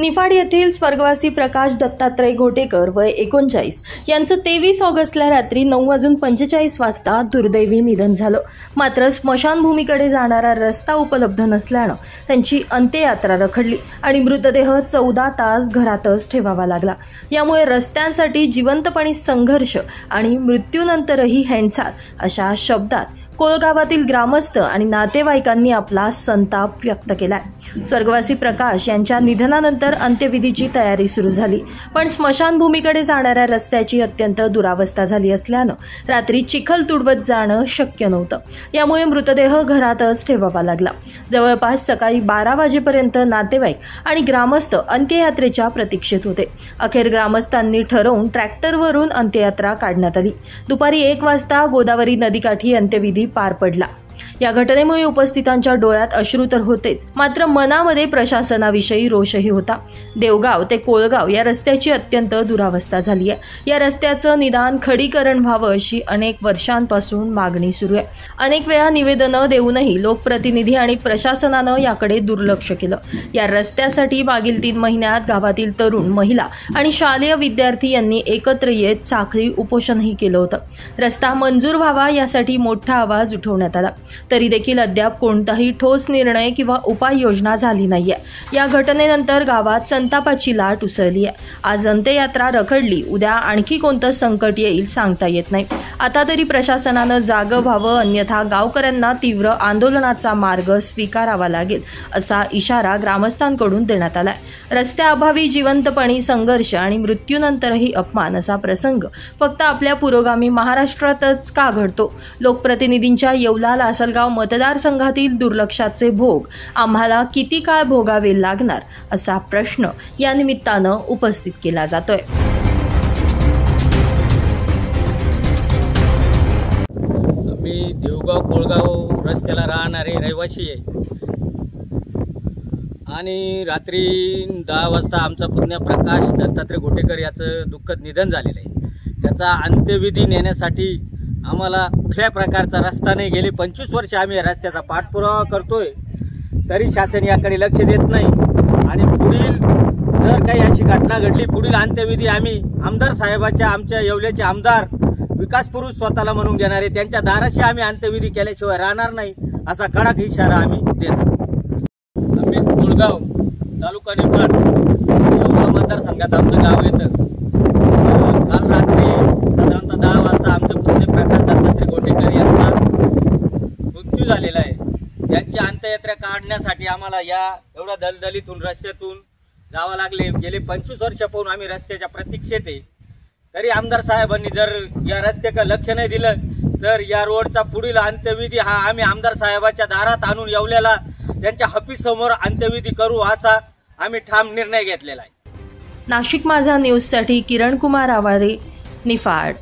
निफाड येथील स्वर्गवासी प्रकाश दत्तात्रय घोटेकर वय 39 यांचं 23 ऑगस्टला रात्री 9:45 वाजता दुर्दैवी निधन झालं। मात्र स्मशानभूमीकडे जाणारा रस्ता उपलब्ध नसल्यानं त्यांची अंत्ययात्रा रखडली आणि मृतदेह 14 तास घरातच ठेवावा लागला। यामुळे रस्त्यांसाठी जिवंतपणी संघर्ष आणि मृत्यूनंतरही हेंडसाल अशा शब्दात कोळगावातील ग्रामस्थ आणि नातेवाईकांनी आपला संताप व्यक्त केलाय। स्वर्गवासी प्रकाश यांच्या निधनानंतर अंत्यविधीची तयारी सुरू झाली, पण स्मशानभूमीकडे जाणाऱ्या रस्त्याची अत्यंत दुरावस्था झाली असल्यानं रात्री चिखल तुडवत जाणं शक्य नव्हतं। यामुळे मृतदेह घरातच ठेवावा लागला। जवळपास सकाळी 12 वाजेपर्यंत नातेवाईक आणि ग्रामस्थ अंत्ययात्रेच्या प्रतीक्षेत होते। अखेर ग्रामस्थांनी ठरवून ट्रॅक्टरवरून अंत्ययात्रा काढण्यात आली। दुपारी 1 वाजता गोदावरी नदीकाठी अंत्यविधी पार पडला। या घटनेमुळे उपस्थितांच्या डोळ्यात अश्रू तर होतेच, मात्र मनामध्ये प्रशासनाविषयी रोषही होता। देवगाव ते कोळगाव या रस्त्याची अत्यंत दुरावस्था झाली आहे। या रस्त्याचं निदान खडीकरण व्हावं अशी अनेक वर्षांपासून मागणी सुरू आहे। अनेक वेळा निवेदनं देऊनही लोकप्रतिनिधी आणि प्रशासनानं याकडे दुर्लक्ष केलं। या रस्त्यासाठी मागील 3 महिन्यात गावातील तरुण, महिला आणि शालेय विद्यार्थी यांनी एकत्र येत साखळी उपोषणही केलं होतं। रस्ता मंजूर व्हावा यासाठी मोठा आवाज उठवण्यात आला, तरी देखील अद्याप कोणताही ठोस निर्णय किंवा उपाययोजना झाली नाहीये। या घटनेनंतर गावात संतापाची लाट उसळली आहे। आज अंत्ययात्रा रखडली, उद्या आणखी कोणतं संकट येईल सांगता येत नाही। आता तरी प्रशासनानं जागं व्हावं, अन्यथा गावकऱ्यांना तीव्र आंदोलनाचा मार्ग स्वीकारावा लागेल असा इशारा ग्रामस्थांकडून देण्यात आलाय। रस्त्याअभावी जिवंतपणी संघर्ष आणि मृत्यूनंतरही अपमान असा प्रसंग फक्त आपल्या पुरोगामी महाराष्ट्रातच का घडतो? लोकप्रतिनिधींच्या येवला लासलगाव मतदारसंघातील दुर्लक्षाचे भोग आम्हाला किती काळ भोगावे लागणार असा प्रश्न या निमित्तानं उपस्थित केला जातोय। मी देवगाव कोळगाव रस्त्याला राहणारे रहिवासी आहे आणि रात्री 10 वाजता आमचा पुतण्या प्रकाश दत्तात्रय घोटेकर याचं दुःखद निधन झालेलं आहे। त्याचा अंत्यविधी नेण्यासाठी आम्हाला कुठल्या प्रकारचा रस्ता नाही। गेली 25 वर्ष आम्ही रस्त्याचा पाठपुरावा करतोय, तरी शासन याकडे लक्ष देत नाही। आणि पुढील जर काही अशी घटना घडली, पुढील अंत्यविधी आम्ही आमदार साहेबाच्या, आमच्या येवल्याचे आमदार विकास पुरुष स्वतःला म्हणून घेणारे त्यांच्या दाराशी आम्ही अंत्यविधी केल्याशिवाय राहणार नाही असा कडक इशारा आम्ही देतो। आम्ही कोळगाव तालुका निफाड येवला मतदारसंघात आमचं गाव येतं। काल रात्री साधारणतः 10 वाजता आमचे पुतणे प्रकाश दत्तात्रय घोटेकर यांचा मृत्यू झालेला आहे। त्यांची अंत्ययात्रा काढण्यासाठी आम्हाला या एवढ्या दलदलीतून रस्त्यातून जावं लागले। गेले 25 वर्ष पाहून आम्ही रस्त्याच्या प्रतीक्षेत आहे, तरी आमदार साहेबांनी जर या रस्त्याकडे लक्ष नाही दिलं तर या रोडचा पुढील अंत्यविधी हा आम्ही आमदार साहेबाच्या दारात आणून येवल्याला त्यांच्या ऑफिस समोर अंत्यविधी करू असा आम्ही ठाम निर्णय घेतलेला आहे। नाशिक माझा न्यूजसाठी किरण कुमार आवारे, निफाड।